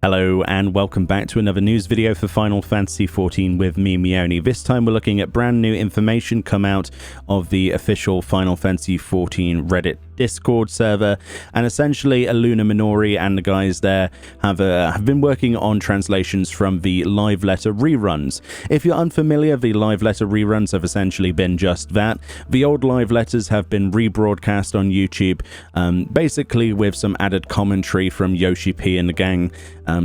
Hello and welcome back to another news video for Final Fantasy XIV with me, Meoni. This time we're looking at brand new information come out of the official Final Fantasy XIV Reddit Discord server, and essentially Aluna Minori and the guys there have been working on translations from the live letter reruns. If you're unfamiliar, the live letter reruns have essentially been just that. The old live letters have been rebroadcast on YouTube, basically with some added commentary from Yoshi P and the gang,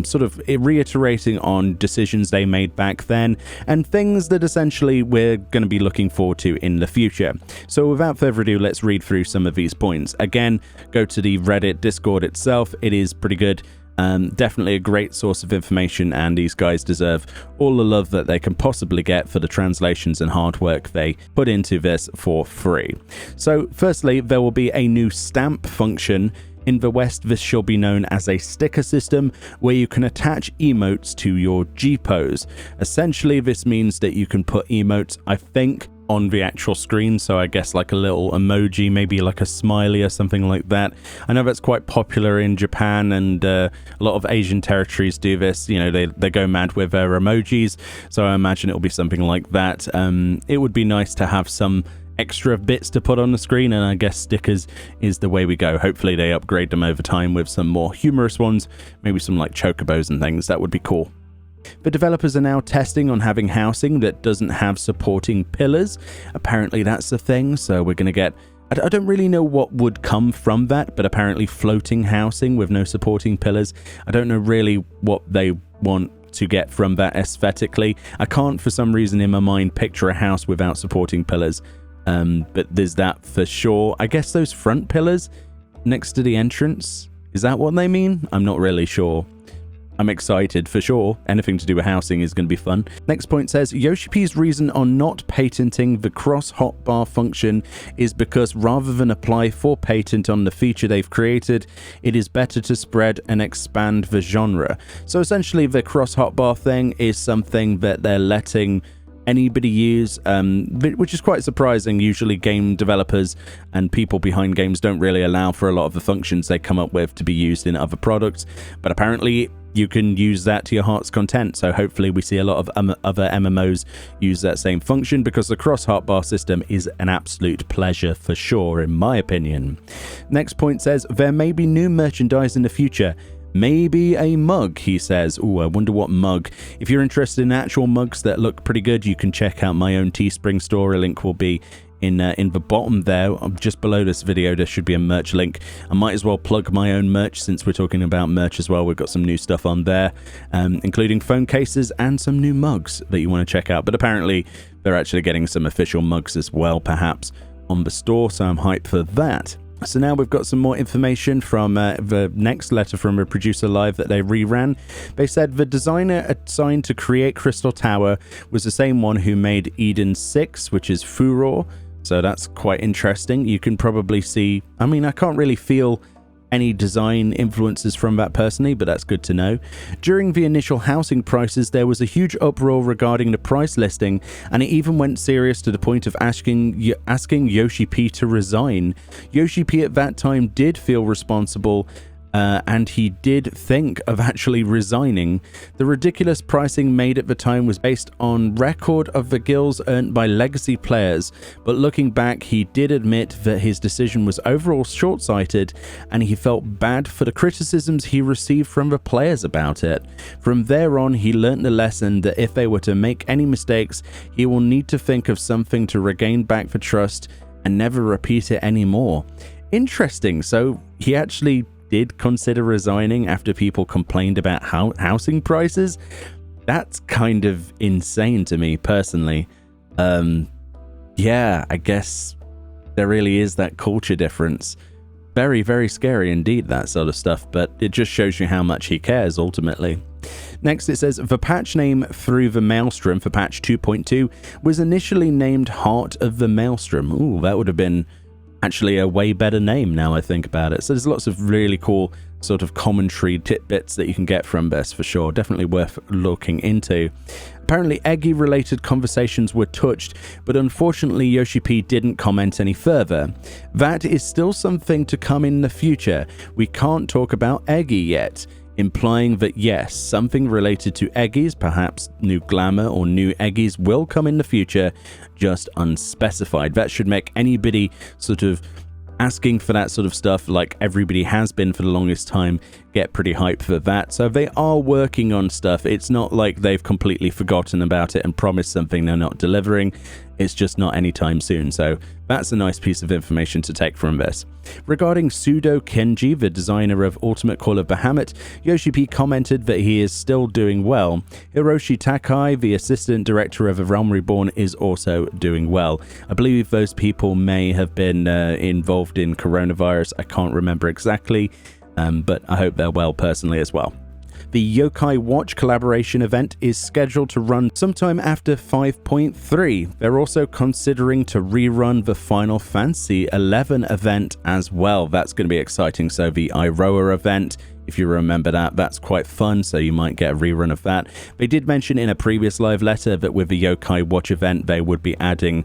sort of reiterating on decisions they made back then and things that essentially we're going to be looking forward to in the future. So without further ado, let's read through some of these points. Again, go to the Reddit Discord itself. It is pretty good. Definitely a great source of information, and these guys deserve all the love that they can possibly get for the translations and hard work they put into this for free. So firstly, there will be a new stamp function. In the West, this shall be known as a sticker system where you can attach emotes to your Gpose. Essentially, this means that you can put emotes, I think, on the actual screen, so I guess like a little emoji, maybe like a smiley or something like that. I know that's quite popular in Japan, and a lot of Asian territories do this. You know, they go mad with their emojis, so I imagine it'll be something like that. It would be nice to have some extra bits to put on the screen, and I guess stickers is the way we go. Hopefully they upgrade them over time with some more humorous ones, maybe some like chocobos and things. That would be cool. The developers are now testing on having housing that doesn't have supporting pillars. Apparently that's the thing, so we're going to get, I don't really know what would come from that, but apparently floating housing with no supporting pillars. I don't know really what they want to get from that aesthetically. I can't for some reason in my mind picture a house without supporting pillars, but there's that for sure. I guess those front pillars next to the entrance, is that what they mean? I'm not really sure. I'm excited for sure. Anything to do with housing is going to be fun. Next point says, Yoshi P's reason on not patenting the cross hotbar function is because rather than apply for patent on the feature they've created, it is better to spread and expand the genre. So essentially the cross hotbar thing is something that they're letting anybody use, which is quite surprising. Usually game developers and people behind games don't really allow for a lot of the functions they come up with to be used in other products, but apparently you can use that to your heart's content. So hopefully we see a lot of other MMOs use that same function, because the cross hotbar system is an absolute pleasure for sure, in my opinion. Next point says, there may be new merchandise in the future. Maybe a mug, he says. Ooh, I wonder what mug. If you're interested in actual mugs that look pretty good, you can check out my own Teespring store. A link will be in the bottom there. Just below this video, there should be a merch link. I might as well plug my own merch since we're talking about merch as well. We've got some new stuff on there, including phone cases and some new mugs that you want to check out. But apparently, they're actually getting some official mugs as well, perhaps, on the store, so I'm hyped for that. So now we've got some more information from the next letter from a producer live that they reran. They said the designer assigned to create Crystal Tower was the same one who made Eden 6, which is Furor. So that's quite interesting. You can probably see, I mean, I can't really feel any design influences from that personally, but that's good to know. During the initial housing prices, there was a huge uproar regarding the price listing, and it even went serious to the point of asking Yoshi P to resign. Yoshi P at that time did feel responsible, and he did think of actually resigning. The ridiculous pricing made at the time was based on record of the gills earned by legacy players, but looking back, he did admit that his decision was overall short-sighted, and he felt bad for the criticisms he received from the players about it. From there on, he learnt the lesson that if they were to make any mistakes, he will need to think of something to regain back the trust and never repeat it anymore. Interesting. So he actually did consider resigning after people complained about housing prices. That's kind of insane to me personally. Yeah, I guess there really is that culture difference. Very, very scary indeed, that sort of stuff, but it just shows you how much he cares ultimately. Next it says, the patch name through the Maelstrom for patch 2.2 was initially named Heart of the Maelstrom. Ooh, that would have been actually a way better name now I think about it. So there's lots of really cool sort of commentary tidbits that you can get from this for sure. Definitely worth looking into. Apparently Eggy related conversations were touched, but unfortunately Yoshi P didn't comment any further. That is still something to come in the future. We can't talk about Eggy yet. implying that yes, something related to Eggies, perhaps new glamour or new Eggies, will come in the future, just unspecified. That should make anybody sort of asking for that sort of stuff, like everybody has been for the longest time, get pretty hyped for that. So they are working on stuff. It's not like they've completely forgotten about it and promised something they're not delivering. It's just not anytime soon. So that's a nice piece of information to take from this. Regarding Pseudo Kenji, the designer of Ultimate Call of Bahamut, Yoshi P commented that he is still doing well. Hiroshi Takai, the assistant director of A Realm Reborn, is also doing well. I believe those people may have been involved in coronavirus. I can't remember exactly, but I hope they're well personally as well. The Yokai Watch collaboration event is scheduled to run sometime after 5.3. They're also considering to rerun the Final Fantasy XI event as well. That's going to be exciting. So the Iroha event, if you remember that, that's quite fun, so you might get a rerun of that. They did mention in a previous live letter that with the Yokai Watch event, they would be adding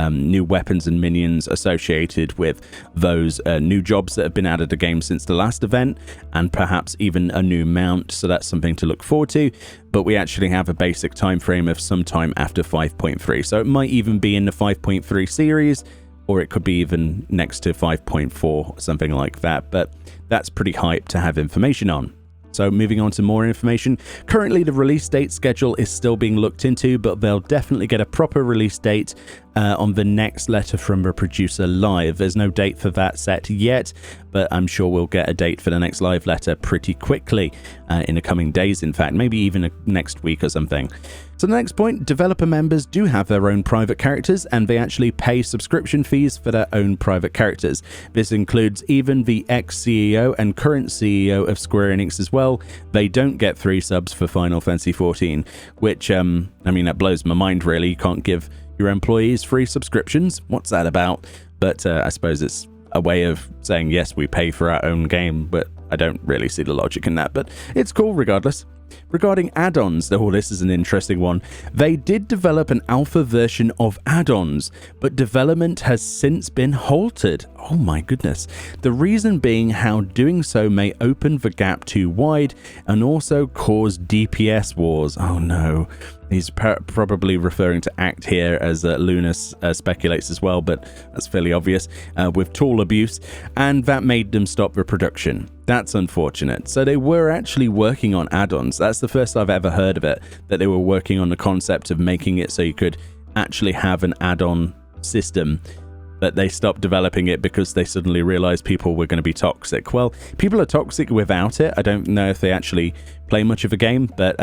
new weapons and minions associated with those new jobs that have been added to the game since the last event, and perhaps even a new mount, so that's something to look forward to. But we actually have a basic time frame of sometime after 5.3, so it might even be in the 5.3 series, or it could be even next to 5.4, something like that, but that's pretty hype to have information on. So moving on to more information, currently the release date schedule is still being looked into, but they'll definitely get a proper release date on the next letter from the producer live. There's no date for that set yet, but I'm sure we'll get a date for the next live letter pretty quickly in the coming days, in fact, maybe even next week or something. So the next point, developer members do have their own private characters, and they actually pay subscription fees for their own private characters. This includes even the ex-CEO and current CEO of Square Enix as well. They don't get 3 subs for Final Fantasy XIV, which, I mean, that blows my mind really. You can't give your employees free subscriptions. What's that about? But I suppose it's a way of saying, yes, we pay for our own game, but I don't really see the logic in that, but it's cool regardless. Regarding add-ons, this is an interesting one. They did develop an alpha version of add-ons, but development has since been halted. Oh my goodness. The reason being how doing so may open the gap too wide and also cause DPS wars. Oh no. He's probably referring to ACT here, as Luna speculates as well, but that's fairly obvious, with tool abuse, and that made them stop the production. That's unfortunate. So they were actually working on add-ons. That's the first I've ever heard of it, that they were working on the concept of making it so you could actually have an add-on system. But they stopped developing it because they suddenly realized people were going to be toxic. Well, people are toxic without it. I don't know if they actually play much of a game, but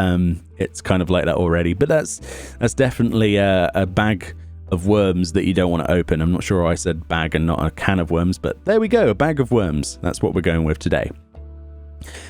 it's kind of like that already. But that's definitely a bag of worms that you don't want to open. I'm not sure why I said bag and not a can of worms, but there we go, a bag of worms. That's what we're going with today.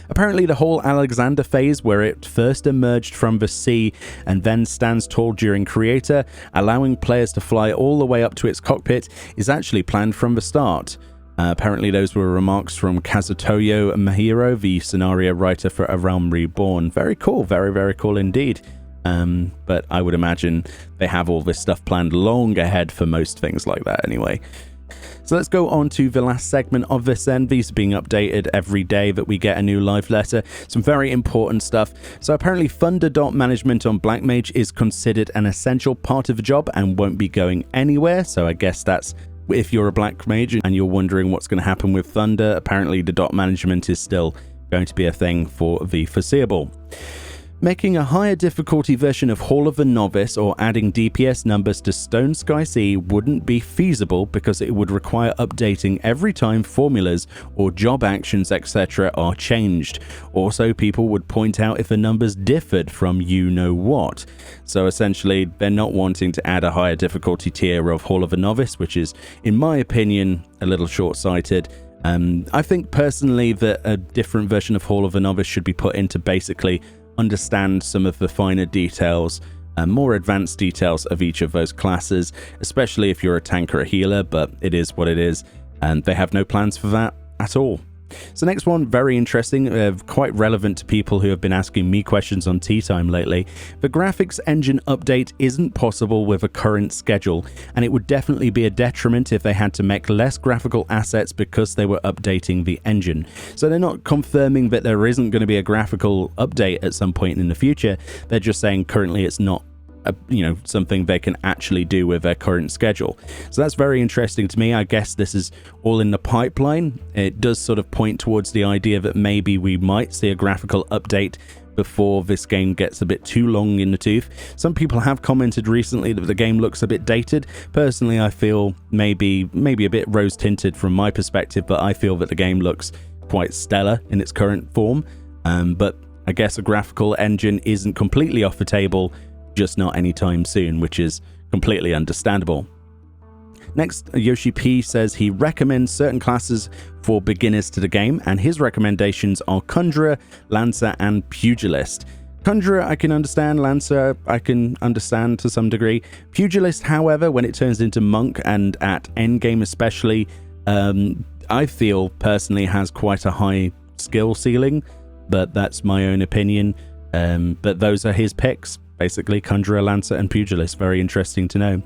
Apparently the whole Alexander phase, where it first emerged from the sea and then stands tall during Creator, allowing players to fly all the way up to its cockpit, is actually planned from the start. Apparently those were remarks from Kazutoyo Mahiro, the scenario writer for A Realm Reborn. Very cool, very, very cool indeed. But I would imagine they have all this stuff planned long ahead for most things like that anyway. So let's go on to the last segment of this then. These are being updated every day that we get a new live letter. Some very important stuff. So apparently Thunder Dot management on Black Mage is considered an essential part of the job and won't be going anywhere. So I guess that's if you're a Black Mage and you're wondering what's going to happen with Thunder. Apparently the dot management is still going to be a thing for the foreseeable. Making a higher difficulty version of Hall of the Novice or adding DPS numbers to Stone Sky Sea wouldn't be feasible because it would require updating every time formulas or job actions etc. are changed. Also, people would point out if the numbers differed from you-know-what. So essentially, they're not wanting to add a higher difficulty tier of Hall of the Novice, which is, in my opinion, a little short-sighted. I think personally that a different version of Hall of the Novice should be put in to basically understand some of the finer details and more advanced details of each of those classes, especially if you're a tank or a healer, but it is what it is, and they have no plans for that at all. So next one, very interesting, quite relevant to people who have been asking me questions on Tea Time lately. The graphics engine update isn't possible with a current schedule, and it would definitely be a detriment if they had to make less graphical assets because they were updating the engine. So they're not confirming that there isn't going to be a graphical update at some point in the future. They're just saying currently it's not something they can actually do with their current schedule. So that's very interesting to me. I guess this is all in the pipeline. It does sort of point towards the idea that maybe we might see a graphical update before this game gets a bit too long in the tooth. Some people have commented recently that the game looks a bit dated. Personally, I feel maybe a bit rose-tinted from my perspective, but I feel that the game looks quite stellar in its current form. But I guess a graphical engine isn't completely off the table, just not anytime soon, which is completely understandable. Next, Yoshi P says he recommends certain classes for beginners to the game, and his recommendations are Conjurer, Lancer, and Pugilist. Conjurer I can understand, Lancer I can understand to some degree. Pugilist, however, when it turns into Monk and at endgame especially, I feel personally has quite a high skill ceiling, but that's my own opinion. But those are his picks. Basically, Conjurer, Lancer, and Pugilist. Very interesting to know.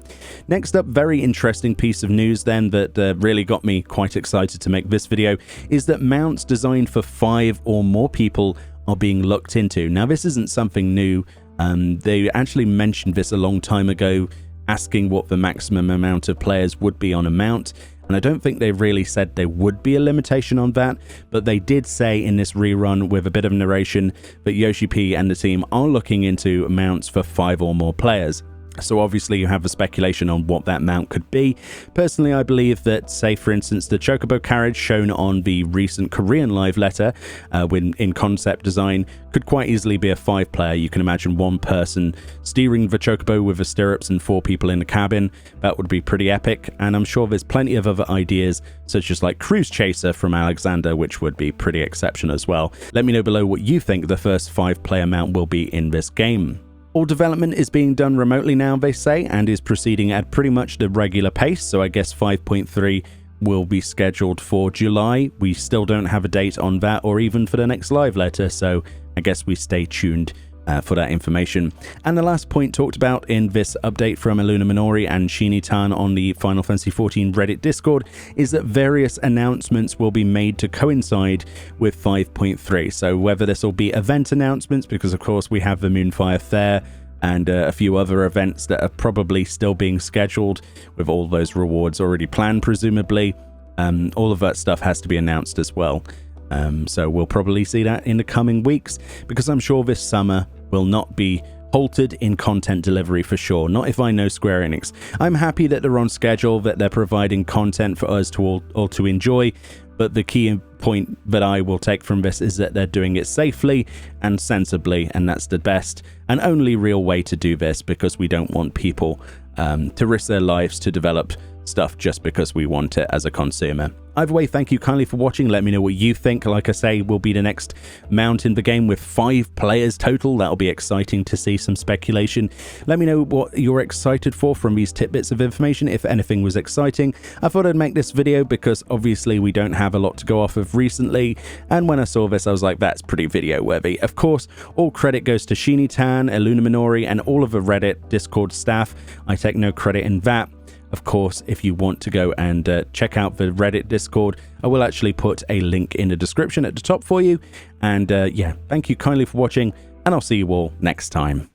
Next up, very interesting piece of news then that really got me quite excited to make this video is that mounts designed for 5 or more people are being looked into. Now, this isn't something new. They actually mentioned this a long time ago, asking what the maximum amount of players would be on a mount. And I don't think they really said there would be a limitation on that, but they did say in this rerun with a bit of narration that Yoshi P and the team are looking into mounts for 5 or more players. So obviously you have the speculation on what that mount could be. Personally, I believe that, say for instance, the Chocobo carriage shown on the recent Korean live letter in concept design could quite easily be a 5-player. You can imagine one person steering the Chocobo with the stirrups and 4 people in the cabin. That would be pretty epic, and I'm sure there's plenty of other ideas, such as like Cruise Chaser from Alexander, which would be pretty exceptional as well. Let me know below what you think the first 5-player mount will be in this game. All development is being done remotely now, they say, and is proceeding at pretty much the regular pace, so I guess 5.3 will be scheduled for July. We still don't have a date on that or even for the next live letter, so I guess we stay tuned for that information. And the last point talked about in this update from Illuminori and Shinitan on the Final Fantasy XIV Reddit Discord is that various announcements will be made to coincide with 5.3. So whether this will be event announcements, because of course we have the Moonfire Fair and a few other events that are probably still being scheduled with all those rewards already planned, presumably. All of that stuff has to be announced as well. So we'll probably see that in the coming weeks, because I'm sure this summer will not be halted in content delivery for sure. Not if I know Square Enix. I'm happy that they're on schedule, that they're providing content for us to all to enjoy, but the key point that I will take from this is that they're doing it safely and sensibly, and that's the best and only real way to do this, because we don't want people to risk their lives to develop stuff just because we want it as a consumer. Either way, thank you kindly for watching. Let me know what you think. Like I say, will be the next mount in the game with 5 players total. That'll be exciting to see some speculation. Let me know what you're excited for from these tidbits of information, if anything was exciting. I thought I'd make this video because obviously we don't have a lot to go off of recently, and when I saw this I was like, that's pretty video worthy. Of course, all credit goes to Shinitan, Illuminori, and all of the Reddit Discord staff. I take no credit in that. Of course, if you want to go and check out the Reddit Discord, I will actually put a link in the description at the top for you. And yeah, thank you kindly for watching, and I'll see you all next time.